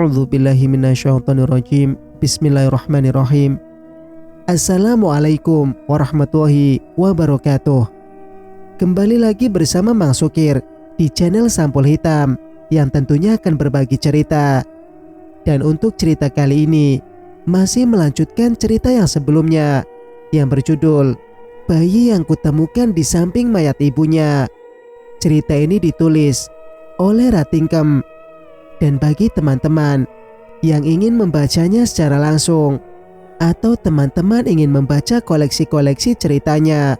A'udzubillahi minasyaitonirrajim. Bismillahirrahmanirrahim. Assalamualaikum warahmatullahi wabarakatuh. Kembali lagi bersama Mang Sukir di channel Sampul Hitam yang tentunya akan berbagi cerita. Dan untuk cerita kali ini masih melanjutkan cerita yang sebelumnya yang berjudul Bayi yang Kutemukan di Samping Mayat Ibunya. Cerita ini ditulis oleh Ratingkem. Dan bagi teman-teman yang ingin membacanya secara langsung atau teman-teman ingin membaca koleksi-koleksi ceritanya,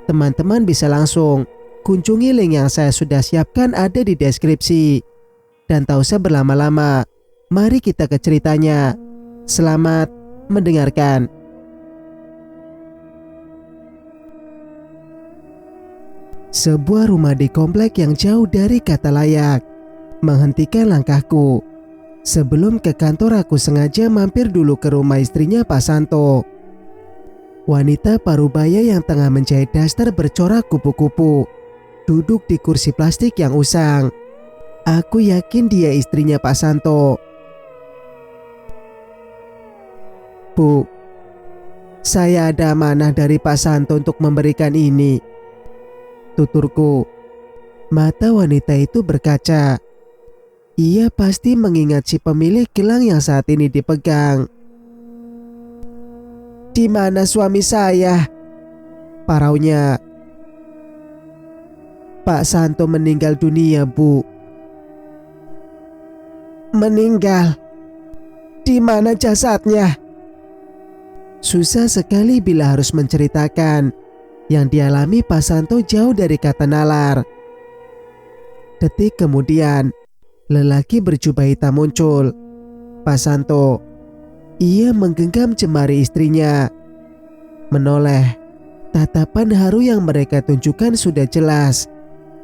teman-teman bisa langsung kunjungi link yang saya sudah siapkan ada di deskripsi. Dan tak usah berlama-lama, mari kita ke ceritanya. Selamat mendengarkan. Sebuah rumah di komplek yang jauh dari kata layak menghentikan langkahku. Sebelum ke kantor aku sengaja mampir dulu ke rumah istrinya Pak Santo. Wanita parubaya yang tengah menjahit daster bercorak kupu-kupu duduk di kursi plastik yang usang. Aku yakin dia istrinya Pak Santo. Bu, saya ada amanah dari Pak Santo untuk memberikan ini, tuturku. Mata wanita itu berkaca. Ia pasti mengingat si pemilik gelang yang saat ini dipegang. Di mana suami saya? Paraunya. Pak Santo meninggal dunia, Bu. Meninggal? Di mana jasadnya? Susah sekali bila harus menceritakan yang dialami Pak Santo jauh dari kata nalar. Detik kemudian, lelaki berjubah hitam muncul. Pak Santo. Ia menggenggam jemari istrinya. Menoleh. Tatapan haru yang mereka tunjukkan sudah jelas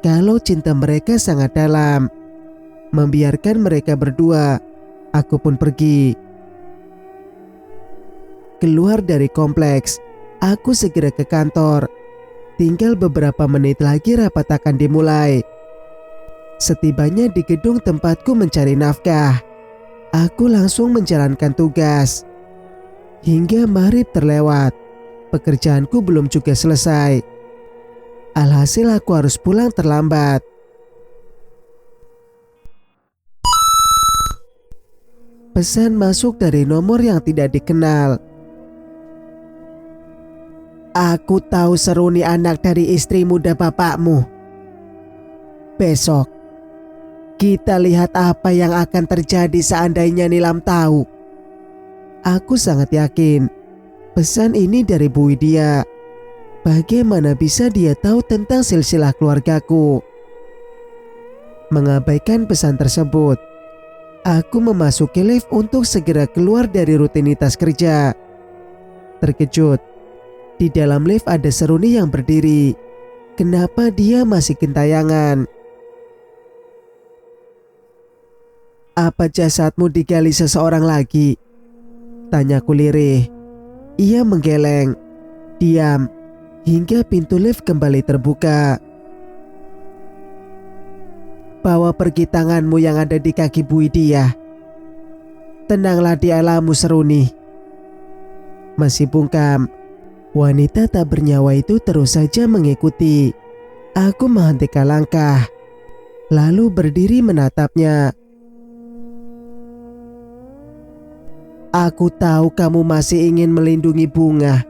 kalau cinta mereka sangat dalam. Membiarkan mereka berdua, aku pun pergi. Keluar dari kompleks, aku segera ke kantor. Tinggal beberapa menit lagi rapat akan dimulai. Setibanya di gedung tempatku mencari nafkah, aku langsung menjalankan tugas. Hingga maghrib terlewat, pekerjaanku belum juga selesai. Alhasil aku harus pulang terlambat. Pesan masuk dari nomor yang tidak dikenal. Aku tahu Seruni anak dari istri muda bapakmu. Besok kita lihat apa yang akan terjadi seandainya Nilam tahu. Aku sangat yakin pesan ini dari Bu Widya. Bagaimana bisa dia tahu tentang silsilah keluargaku? Mengabaikan pesan tersebut, aku memasuki lift untuk segera keluar dari rutinitas kerja. Terkejut, di dalam lift ada Seruni yang berdiri. Kenapa dia masih gentayangan? Apa jasadmu digali seseorang lagi? Tanyaku lirih. Ia menggeleng, diam, hingga pintu lift kembali terbuka. Bawa pergi tanganmu yang ada di kaki Bu Widya. Tenanglah di alammu, Seruni. Masih bungkam, wanita tak bernyawa itu terus saja mengikuti. Aku menghentikan langkah, lalu berdiri menatapnya. Aku tahu kamu masih ingin melindungi Bunga.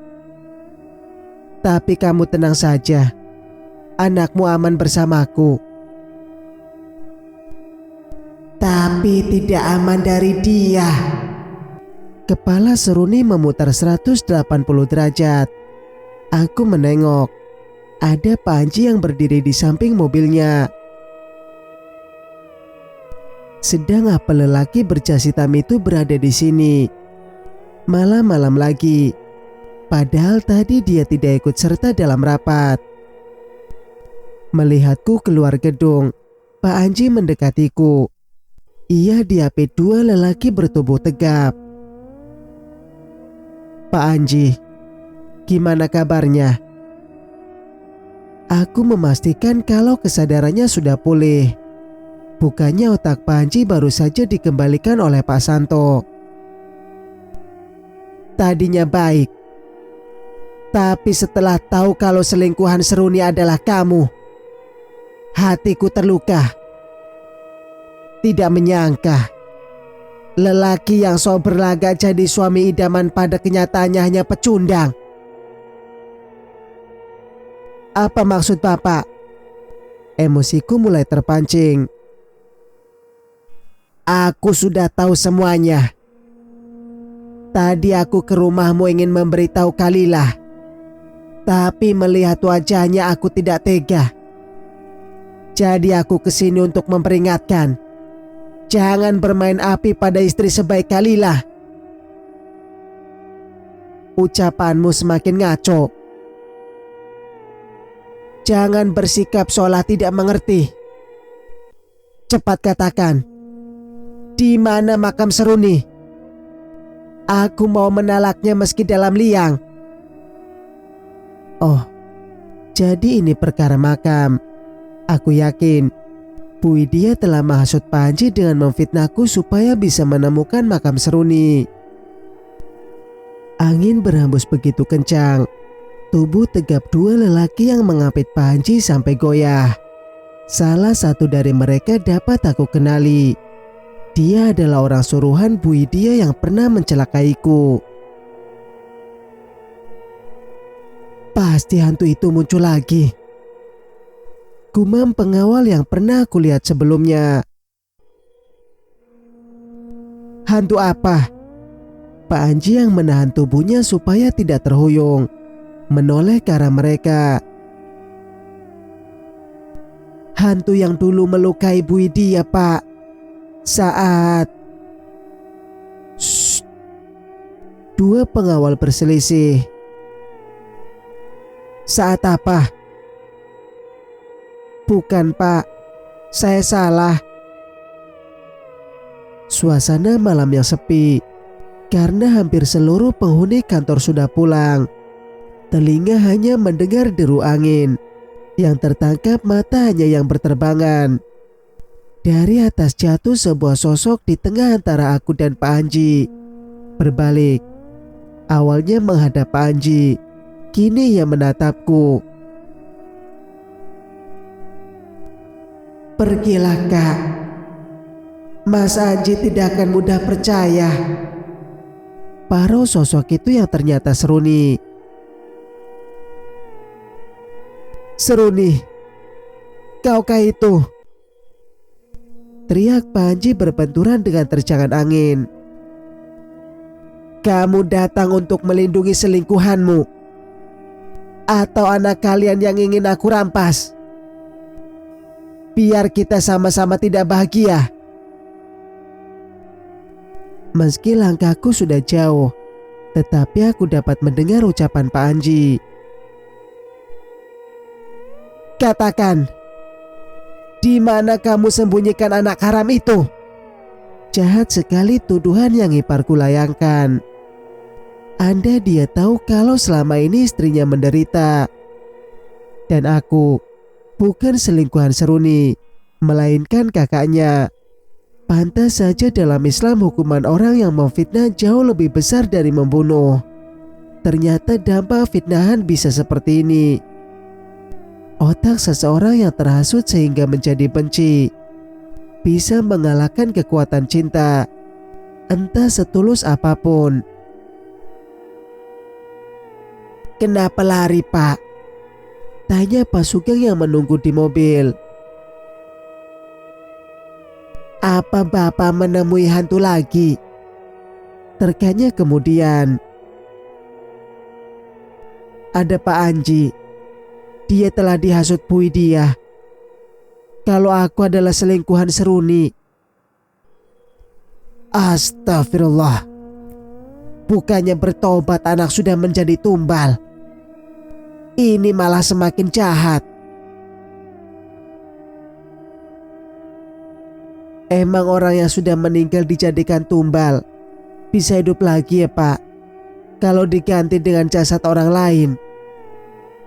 Tapi kamu tenang saja. Anakmu aman bersamaku. Tapi tidak aman dari dia. Kepala Seruni memutar 180 derajat. Aku menengok. Ada Panji yang berdiri di samping mobilnya. Sedang apa lelaki berjas hitam itu berada di sini? Malam-malam lagi. Padahal tadi dia tidak ikut serta dalam rapat. Melihatku keluar gedung, Pak Anji mendekatiku. Ia diapit dua lelaki bertubuh tegap. Pak Anji, gimana kabarnya? Aku memastikan kalau kesadarannya sudah pulih. Bukannya otak Panji baru saja dikembalikan oleh Pak Santo. Tadinya baik, tapi setelah tahu kalau selingkuhan Seruni adalah kamu, hatiku terluka. Tidak menyangka lelaki yang sok berlagak jadi suami idaman pada kenyataannya hanya pecundang. Apa maksud Bapak? Emosiku mulai terpancing. Aku sudah tahu semuanya. Tadi aku ke rumahmu ingin memberitahu Kalilah, tapi melihat wajahnya aku tidak tega. Jadi aku kesini untuk memperingatkan, jangan bermain api pada istri sebaik Kalilah. Ucapanmu semakin ngaco. Jangan bersikap seolah tidak mengerti. Cepat katakan, di mana makam Seruni? Aku mau menalaknya meski dalam liang. Oh, jadi ini perkara makam. Aku yakin Bu Widya telah menghasut Panji dengan memfitnahku supaya bisa menemukan makam Seruni. Angin berhembus begitu kencang. Tubuh tegap dua lelaki yang mengapit Panji sampai goyah. Salah satu dari mereka dapat aku kenali. Dia adalah orang suruhan Bu Widya yang pernah mencelakaiku. Pasti hantu itu muncul lagi. Gumam pengawal yang pernah aku lihat sebelumnya. Hantu apa? Pak Anji yang menahan tubuhnya supaya tidak terhuyung menoleh ke arah mereka. Hantu yang dulu melukai Bu Widya, Pak. Saat... Shh. Dua pengawal berselisih. Saat apa? Bukan, Pak. Saya salah. Suasana malam yang sepi karena hampir seluruh penghuni kantor sudah pulang. Telinga hanya mendengar deru angin. Yang tertangkap mata hanya yang berterbangan. Dari atas jatuh sebuah sosok di tengah antara aku dan Pak Anji. Berbalik. Awalnya menghadap Pak Anji. Kini ia menatapku. Pergilah, Kak. Mas Anji tidak akan mudah percaya. Paruh sosok itu yang ternyata Seruni. Seruni, kaukah itu? Teriak Panji berbenturan dengan terjangan angin. Kamu datang untuk melindungi selingkuhanmu? Atau anak kalian yang ingin aku rampas? Biar kita sama-sama tidak bahagia. Meski langkahku sudah jauh, tetapi aku dapat mendengar ucapan Pak Anji. Katakan, di mana kamu sembunyikan anak haram itu? Jahat sekali tuduhan yang iparku layangkan. Anda dia tahu kalau selama ini istrinya menderita. Dan aku bukan selingkuhan Seruni, melainkan kakaknya. Pantas saja dalam Islam hukuman orang yang memfitnah jauh lebih besar dari membunuh. Ternyata dampak fitnahan bisa seperti ini. Otak seseorang yang terhasut sehingga menjadi benci bisa mengalahkan kekuatan cinta, entah setulus apapun. Kenapa lari, Pak? Tanya Pak Sugeng yang menunggu di mobil. Apa Bapak menemui hantu lagi? Terkanya kemudian. Ada Pak Anji. Dia telah dihasut Bu Widya. Kalau aku adalah selingkuhan Seruni. Astagfirullah. Bukannya bertobat anak sudah menjadi tumbal. Ini malah semakin jahat. Emang orang yang sudah meninggal dijadikan tumbal bisa hidup lagi ya, Pak? Kalau diganti dengan jasad orang lain.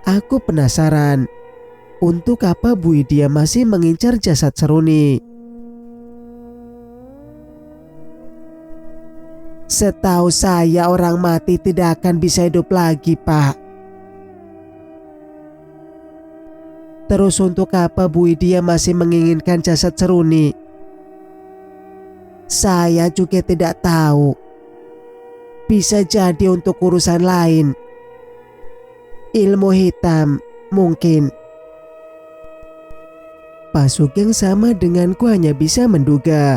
Aku penasaran, untuk apa Bu Widya masih mengincar jasad Seruni? Setahu saya orang mati tidak akan bisa hidup lagi, Pak. Terus untuk apa Bu Widya masih menginginkan jasad Seruni? Saya juga tidak tahu. Bisa jadi untuk urusan lain. Ilmu hitam, mungkin. Pak Sugeng sama denganku hanya bisa menduga,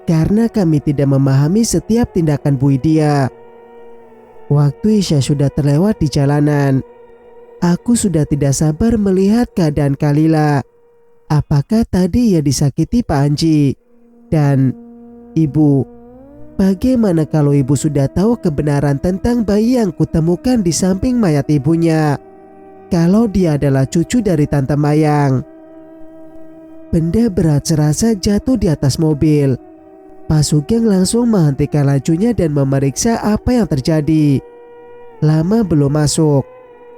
karena kami tidak memahami setiap tindakan Bu Widya. Waktu Isya sudah terlewat di jalanan. Aku sudah tidak sabar melihat keadaan Kalila. Apakah tadi ia disakiti Pak Anji? Dan Ibu, bagaimana kalau Ibu sudah tahu kebenaran tentang bayi yang kutemukan di samping mayat ibunya? Kalau dia adalah cucu dari Tante Mayang. Benda berat serasa jatuh di atas mobil. Pak Sugeng langsung menghentikan lajunya dan memeriksa apa yang terjadi. Lama belum masuk.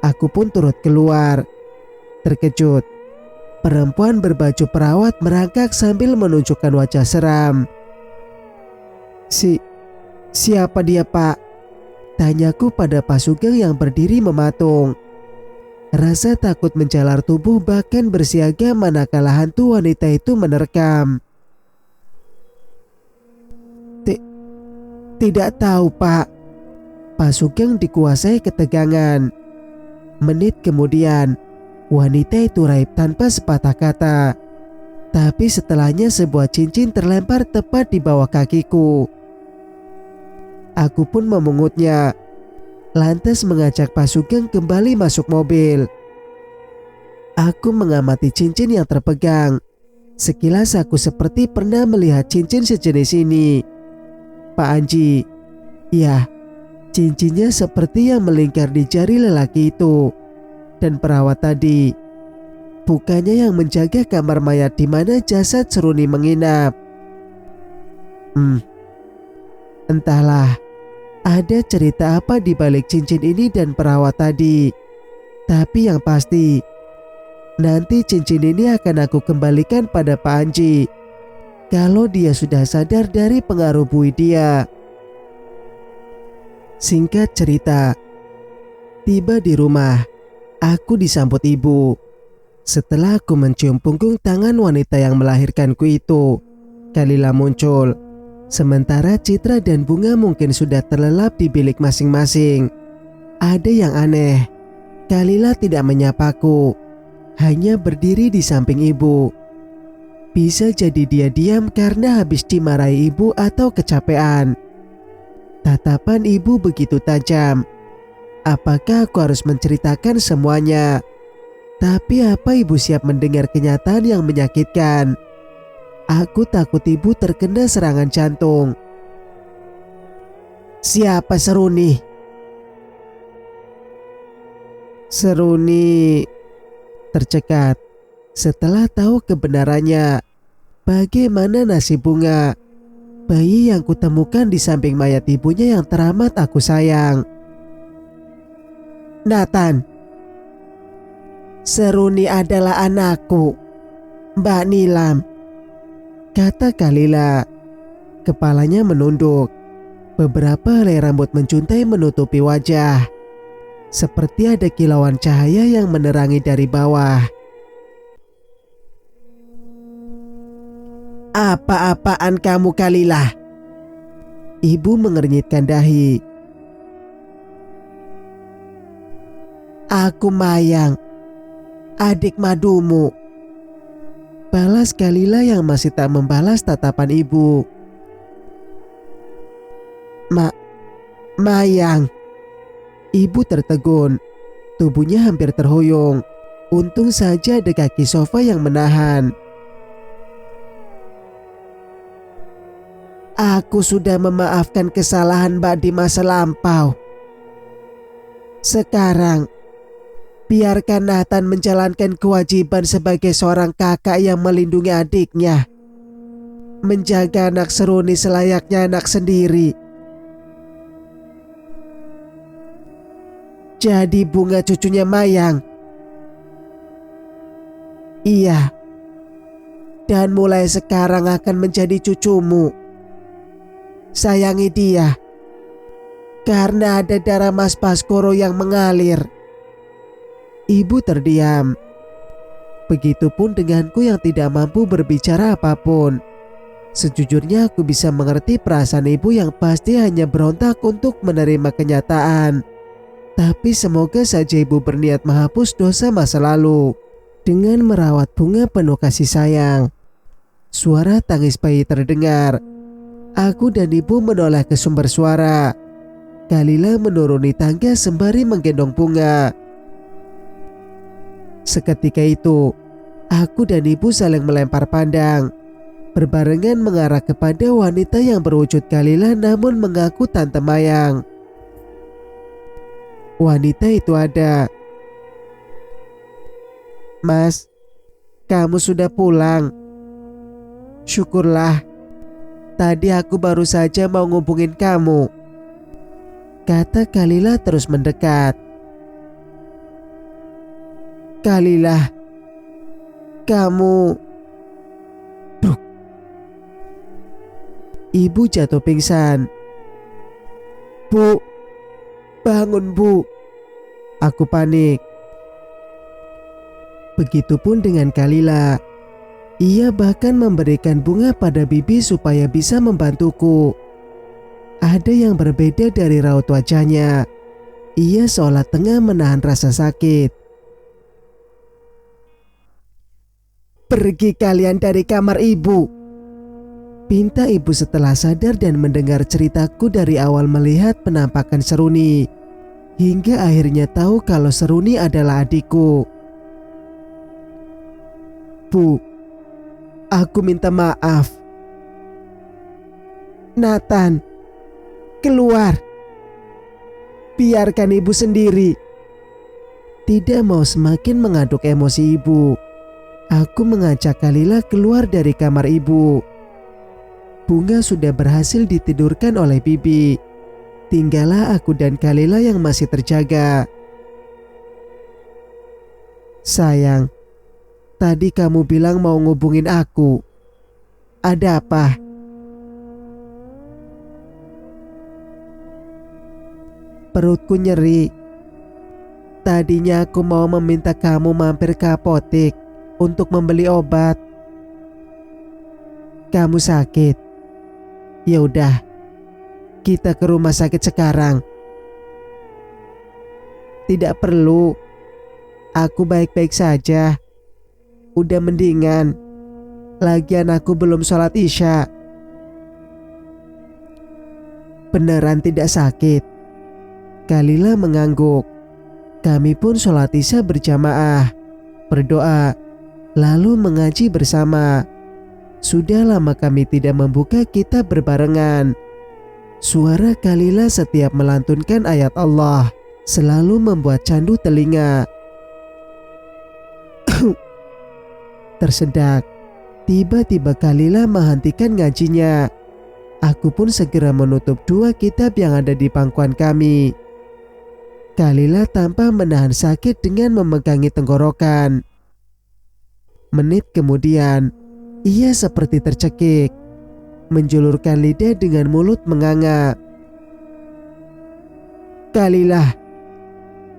Aku pun turut keluar. Terkejut, perempuan berbaju perawat merangkak sambil menunjukkan wajah seram. Siapa dia, Pak? Tanyaku pada Pak Sugeng yang berdiri mematung. Rasa takut menjalar tubuh bahkan bersiaga manakala hantu wanita itu menerkam. Tidak tahu, Pak. Pak Sugeng dikuasai ketegangan. Menit kemudian, wanita itu raib tanpa sepatah kata. Tapi setelahnya sebuah cincin terlempar tepat di bawah kakiku. Aku pun memungutnya, lantas mengajak Pak Sugeng kembali masuk mobil. Aku mengamati cincin yang terpegang. Sekilas aku seperti pernah melihat cincin sejenis ini. Pak Anji, ya, cincinnya seperti yang melingkar di jari lelaki itu. Dan perawat tadi, bukannya yang menjaga kamar mayat di mana jasad Seruni menginap. Entahlah, ada cerita apa di balik cincin ini dan perawat tadi. Tapi yang pasti, nanti cincin ini akan aku kembalikan pada Pak Anji kalau dia sudah sadar dari pengaruh Bu Widya. Singkat cerita, tiba di rumah, aku disambut ibu. Setelah aku mencium punggung tangan wanita yang melahirkanku itu, Kalila muncul. Sementara Citra dan Bunga mungkin sudah terlelap di bilik masing-masing. Ada yang aneh, Kalila tidak menyapaku, hanya berdiri di samping ibu. Bisa jadi dia diam karena habis dimarahi ibu atau kecapean. Tatapan ibu begitu tajam. Apakah aku harus menceritakan semuanya? Tapi apa ibu siap mendengar kenyataan yang menyakitkan? Aku takut ibu terkena serangan jantung. Siapa Seruni? Seruni tercekat. Setelah tahu kebenarannya, bagaimana nasib Bunga? Bayi yang kutemukan di samping mayat ibunya yang teramat aku sayang. Nathan, Seruni adalah anakku, Mbak Nilam, kata Kalila. Kepalanya menunduk. Beberapa helai rambut menjuntai menutupi wajah. Seperti ada kilauan cahaya yang menerangi dari bawah. Apa-apaan kamu, Kalila? Ibu mengernyitkan dahi. Aku Mayang, adik madumu, balas Kalila yang masih tak membalas tatapan ibu. Mayang. Ibu tertegun. Tubuhnya hampir terhuyung. Untung saja ada kaki sofa yang menahan. Aku sudah memaafkan kesalahan Mbak di masa lampau. Sekarang, biarkan Nathan menjalankan kewajiban sebagai seorang kakak yang melindungi adiknya. Menjaga anak Seruni selayaknya anak sendiri. Jadi Bunga cucunya Mayang? Iya. Dan mulai sekarang akan menjadi cucumu. Sayangi dia, Karena ada darah Mas Baskoro yang mengalir. Ibu terdiam. Begitupun denganku yang tidak mampu berbicara apapun. Sejujurnya aku bisa mengerti perasaan ibu yang pasti hanya berontak untuk menerima kenyataan. Tapi semoga saja ibu berniat menghapus dosa masa lalu dengan merawat bunga penuh kasih sayang. Suara tangis bayi terdengar. Aku dan ibu menoleh ke sumber suara. Kalila menuruni tangga sembari menggendong bunga. Seketika itu, aku dan ibu saling melempar pandang, berbarengan mengarah kepada wanita yang berwujud Kalila namun mengaku Tante Mayang. Wanita itu ada. Mas, kamu sudah pulang. Syukurlah. Tadi aku baru saja mau ngubungin kamu, kata Kalila terus mendekat. Kalila, kamu... Bruk. Ibu jatuh pingsan. Bu, bangun bu. Aku panik. Begitupun dengan Kalila. Ia bahkan memberikan bunga pada bibi supaya bisa membantuku. Ada yang berbeda dari raut wajahnya. Ia seolah tengah menahan rasa sakit. Pergi kalian dari kamar ibu, pinta ibu setelah sadar dan mendengar ceritaku dari awal melihat penampakan Seruni, hingga akhirnya tahu kalau Seruni adalah adikku. Bu, aku minta maaf. Nathan, keluar. Biarkan ibu sendiri. Tidak mau semakin mengaduk emosi ibu, aku mengajak Kalila keluar dari kamar ibu. Bunga sudah berhasil ditidurkan oleh bibi. Tinggallah aku dan Kalila yang masih terjaga. Sayang, tadi kamu bilang mau ngubungin aku. Ada apa? Perutku nyeri. Tadinya aku mau meminta kamu mampir ke apotek untuk membeli obat. Kamu sakit? Ya udah, kita ke rumah sakit sekarang. Tidak perlu. Aku baik-baik saja. Udah mendingan. Lagian aku belum sholat Isya. Beneran tidak sakit? Kalila mengangguk. Kami pun sholat Isya berjamaah, berdoa, lalu mengaji bersama. Sudah lama kami tidak membuka kitab berbarengan. Suara Kalila setiap melantunkan ayat Allah selalu membuat candu telinga. Tersedak. Tiba-tiba Kalila menghentikan ngajinya. Aku pun segera menutup dua kitab yang ada di pangkuan kami. Kalila tanpa menahan sakit dengan memegangi tenggorokan. Menit kemudian, ia seperti tercekik, menjulurkan lidah dengan mulut menganga. Kalila,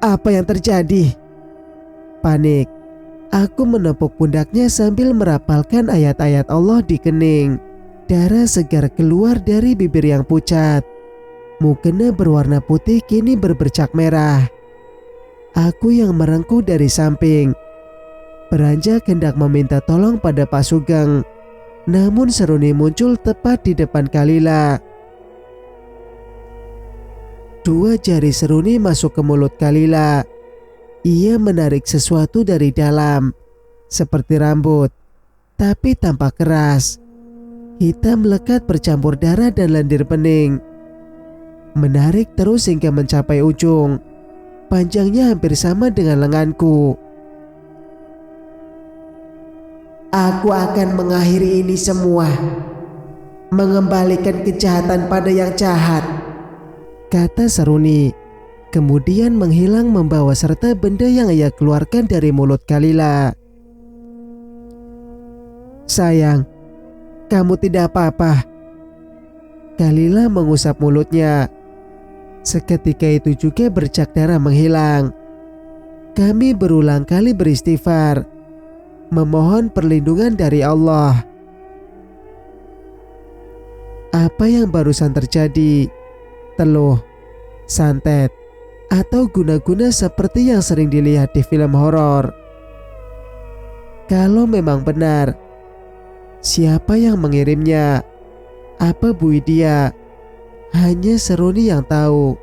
apa yang terjadi? Panik. Aku menepuk pundaknya sambil merapalkan ayat-ayat Allah di kening. Darah segar keluar dari bibir yang pucat. Mukena berwarna putih kini berbercak merah. Aku yang merengkuh dari samping, beranjak hendak meminta tolong pada Pak Sugeng. Namun Seruni muncul tepat di depan Kalila. Dua jari Seruni masuk ke mulut Kalila. Ia menarik sesuatu dari dalam, seperti rambut, tapi tampak keras. Hitam lekat bercampur darah dan lendir bening. Menarik terus hingga mencapai ujung. Panjangnya hampir sama dengan lenganku. Aku akan mengakhiri ini semua. Mengembalikan kejahatan pada yang jahat, kata Seruni. Kemudian menghilang membawa serta benda yang ia keluarkan dari mulut Kalila. Sayang, kamu tidak apa-apa. Kalila mengusap mulutnya. Seketika itu juga bercak darah menghilang. Kami berulang kali beristighfar, memohon perlindungan dari Allah. Apa yang barusan terjadi? Teluh, santet, atau guna-guna seperti yang sering dilihat di film horor? Kalau memang benar, siapa yang mengirimnya? Apa Bu Widya? Hanya Seruni yang tahu.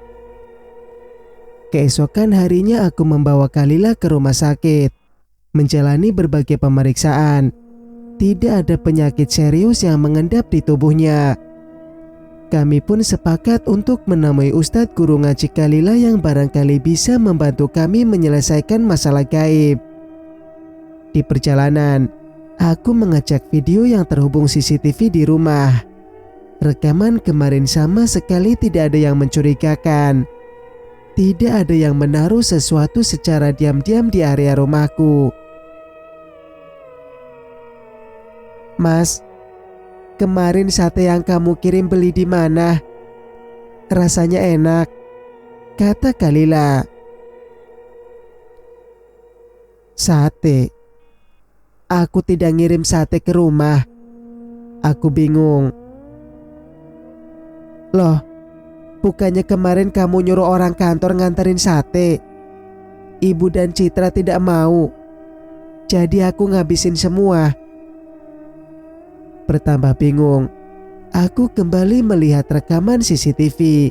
Keesokan harinya aku membawa Kalila ke rumah sakit, menjalani berbagai pemeriksaan. Tidak ada penyakit serius yang mengendap di tubuhnya. Kami pun sepakat untuk menemui Ustadz guru ngaji Kalila yang barangkali bisa membantu kami menyelesaikan masalah gaib. Di perjalanan, aku mengecek video yang terhubung CCTV di rumah. Rekaman kemarin sama sekali tidak ada yang mencurigakan. Tidak ada yang menaruh sesuatu secara diam-diam di area rumahku. Mas, kemarin sate yang kamu kirim beli di mana? Rasanya enak, kata Kalila. Sate? Aku tidak ngirim sate ke rumah. Aku bingung. Loh, bukannya kemarin kamu nyuruh orang kantor nganterin sate? Ibu dan Citra tidak mau, jadi aku ngabisin semua. Bertambah bingung, aku kembali melihat rekaman CCTV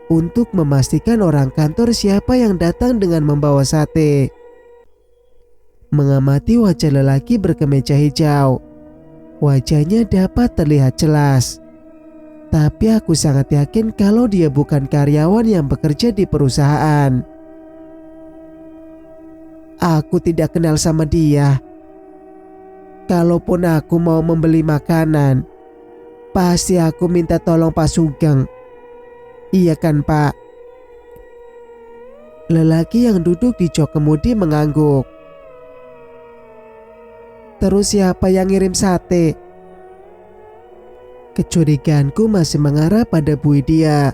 untuk memastikan orang kantor siapa yang datang dengan membawa sate. Mengamati wajah lelaki berkemeja hijau, wajahnya dapat terlihat jelas. Tapi aku sangat yakin kalau dia bukan karyawan yang bekerja di perusahaan. Aku tidak kenal sama dia. Kalaupun aku mau membeli makanan, pasti aku minta tolong Pak Sugeng. Iya kan Pak? Lelaki yang duduk di jok kemudi mengangguk. Terus siapa yang ngirim sate? Kecurigaanku masih mengarah pada Bu Widya.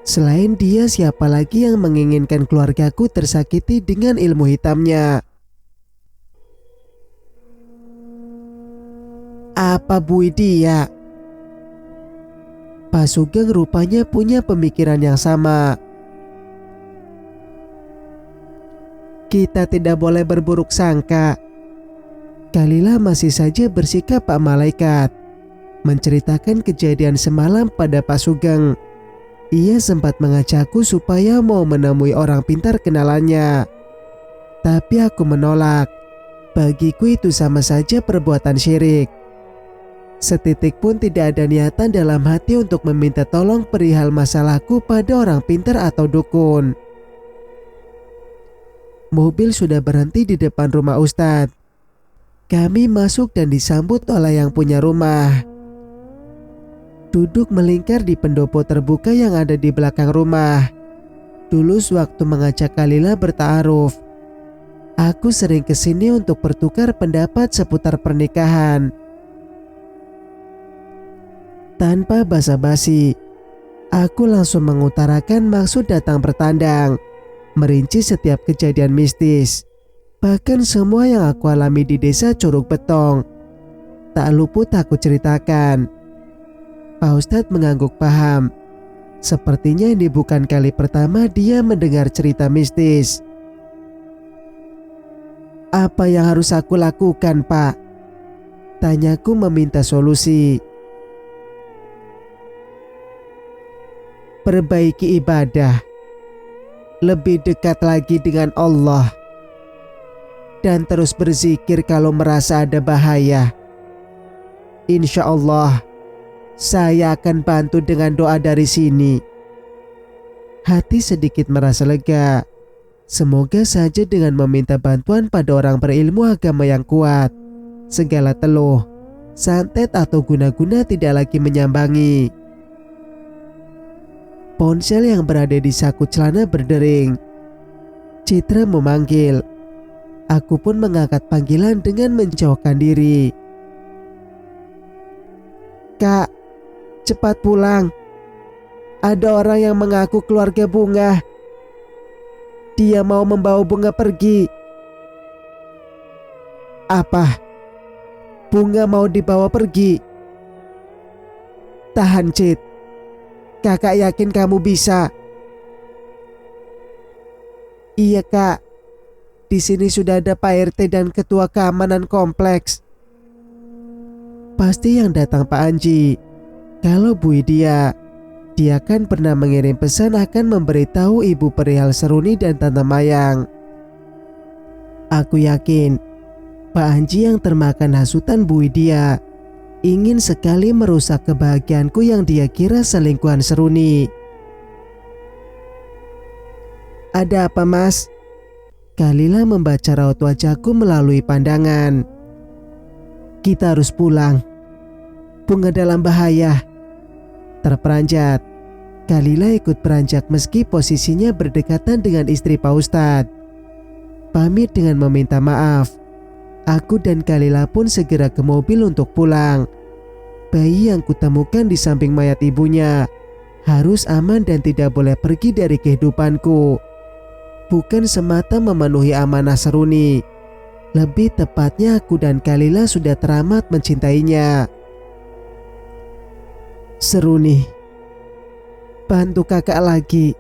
Selain dia, siapa lagi yang menginginkan keluargaku tersakiti dengan ilmu hitamnya? Apa Bu Widya? Pak Sugeng rupanya punya pemikiran yang sama. Kita tidak boleh berburuk sangka. Kalila masih saja bersikap Pak Malaikat, menceritakan kejadian semalam pada Pak Sugeng. Ia sempat mengajakku supaya mau menemui orang pintar kenalannya. Tapi aku menolak. Bagiku itu sama saja perbuatan syirik. Setitik pun tidak ada niatan dalam hati untuk meminta tolong perihal masalahku pada orang pintar atau dukun. Mobil sudah berhenti di depan rumah Ustadz. Kami masuk dan disambut oleh yang punya rumah. Duduk melingkar di pendopo terbuka yang ada di belakang rumah. Dulu sewaktu mengajak Kalila bertaaruf, aku sering kesini untuk bertukar pendapat seputar pernikahan. Tanpa basa-basi, aku langsung mengutarakan maksud datang bertandang, merinci setiap kejadian mistis. Bahkan semua yang aku alami di desa Curug Betong, tak luput aku ceritakan. Pak Ustadz mengangguk paham. Sepertinya ini bukan kali pertama dia mendengar cerita mistis. Apa yang harus aku lakukan, Pak? Tanyaku meminta solusi. Perbaiki ibadah, lebih dekat lagi dengan Allah, dan terus berzikir kalau merasa ada bahaya. Insya Allah, saya akan bantu dengan doa dari sini. Hati sedikit merasa lega. Semoga saja dengan meminta bantuan pada orang berilmu agama yang kuat, segala teluh, santet atau guna-guna tidak lagi menyambangi. Ponsel yang berada di saku celana berdering. Citra memanggil. Aku pun mengangkat panggilan dengan menjauhkan diri. Kak, cepat pulang. Ada orang yang mengaku keluarga Bunga. Dia mau membawa Bunga pergi. Apa? Bunga mau dibawa pergi? Tahan, Cid. Kakak yakin kamu bisa. Iya, Kak. Di sini sudah ada Pak RT dan ketua keamanan kompleks. Pasti yang datang Pak Anji. Kalau Bu Idia, dia kan pernah mengirim pesan akan memberitahu Ibu perihal Seruni dan Tante Mayang. Aku yakin Pak Anji yang termakan hasutan Bu Idia ingin sekali merusak kebahagiaanku yang dia kira selingkuhan Seruni. Ada apa, Mas? Kalila membaca raut wajahku melalui pandangan. Kita harus pulang. Bunga dalam bahaya. Terperanjat, Kalila ikut beranjak meski posisinya berdekatan dengan istri Pak Ustadz. Pamit dengan meminta maaf. Aku dan Kalila pun segera ke mobil untuk pulang. Bayi yang kutemukan di samping mayat ibunya harus aman dan tidak boleh pergi dari kehidupanku. Bukan semata memenuhi amanah Seruni. Lebih tepatnya aku dan Kalila sudah teramat mencintainya. Seruni, bantu kakak lagi.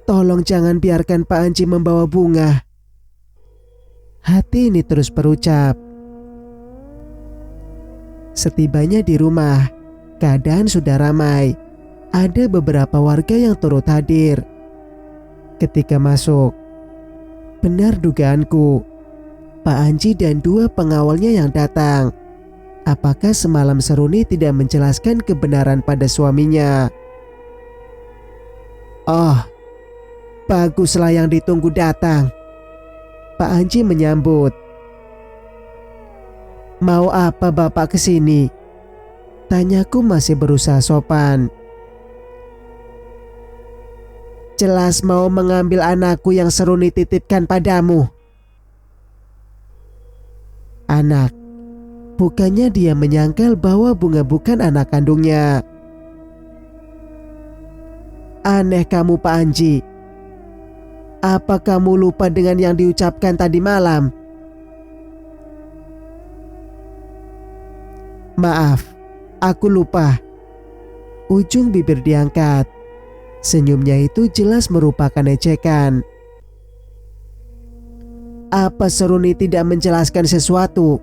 Tolong jangan biarkan Pak Anji membawa Bunga. Hati ini terus berucap. Setibanya di rumah, keadaan sudah ramai. Ada beberapa warga yang turut hadir. Ketika masuk, benar dugaanku. Pak Anji dan dua pengawalnya yang datang. Apakah semalam Seruni tidak menjelaskan kebenaran pada suaminya? Oh, baguslah yang ditunggu datang. Pak Anji menyambut. Mau apa Bapak kesini? Tanyaku masih berusaha sopan. Jelas mau mengambil anakku yang Seruni titipkan padamu. Anak. Bukannya dia menyangkal bahwa Bunga bukan anak kandungnya. Aneh kamu Pak Anji. Apa kamu lupa dengan yang diucapkan tadi malam? Maaf, aku lupa. Ujung bibir diangkat. Senyumnya itu jelas merupakan ejekan. Apa Seruni tidak menjelaskan sesuatu?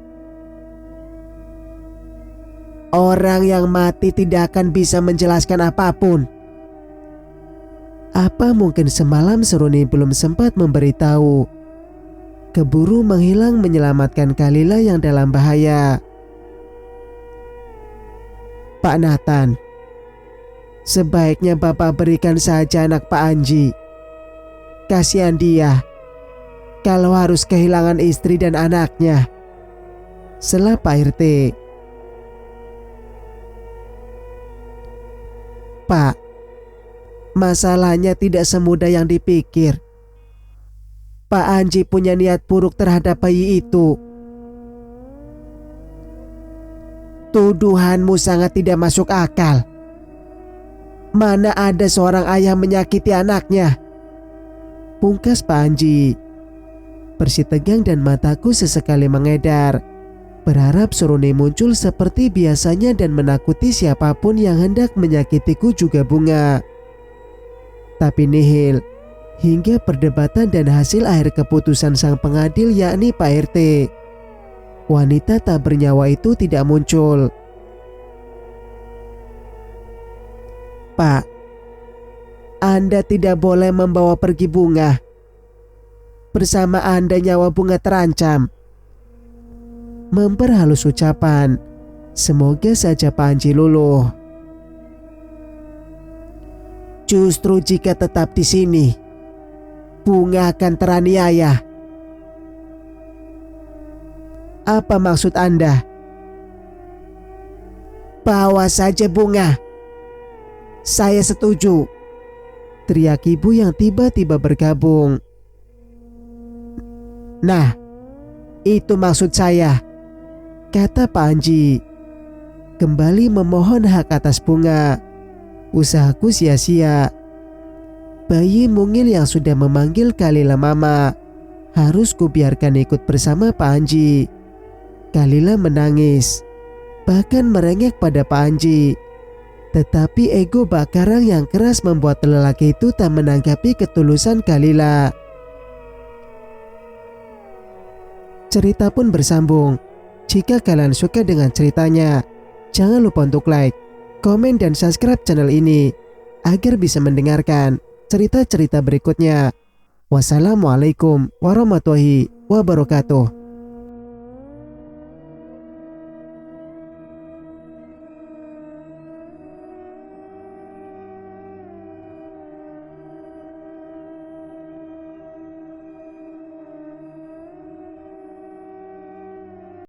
Orang yang mati tidak akan bisa menjelaskan apapun. Apa mungkin semalam Seruni belum sempat memberitahu? Keburu menghilang menyelamatkan Kalila yang dalam bahaya. Pak Nathan, sebaiknya Bapak berikan saja anak Pak Anji. Kasihan dia kalau harus kehilangan istri dan anaknya. Sela Pak RT. Pak, masalahnya tidak semudah yang dipikir. Pak Anji punya niat buruk terhadap bayi itu. Tuduhanmu sangat tidak masuk akal. Mana ada seorang ayah menyakiti anaknya? Pungkas Pak Anji. Bersih tegang dan mataku sesekali mengedar. Berharap Seruni muncul seperti biasanya dan menakuti siapapun yang hendak menyakitiku juga Bunga. Tapi nihil, hingga perdebatan dan hasil akhir keputusan sang pengadil yakni Pak RT. Wanita tak bernyawa itu tidak muncul. Pak, Anda tidak boleh membawa pergi Bunga. Bersama Anda nyawa Bunga terancam. Memperhalus ucapan. Semoga saja Pak Anji luluh. Justru jika tetap di sini, Bunga akan teraniaya. Apa maksud Anda? Bawa saja Bunga. Saya setuju. Teriak ibu yang tiba-tiba bergabung. Nah, itu maksud saya, kata Pak Anji. Kembali memohon hak atas Bunga. Usahaku sia-sia. Bayi mungil yang sudah memanggil Kalila mama harus kubiarkan ikut bersama Pak Anji. Kalila menangis, bahkan merengek pada Pak Anji. Tetapi ego Mbak Karang yang keras membuat lelaki itu tak menanggapi ketulusan Kalila. Cerita pun bersambung. Jika kalian suka dengan ceritanya, jangan lupa untuk like, komen, dan subscribe channel ini agar bisa mendengarkan cerita-cerita berikutnya. Wassalamualaikum warahmatullahi wabarakatuh.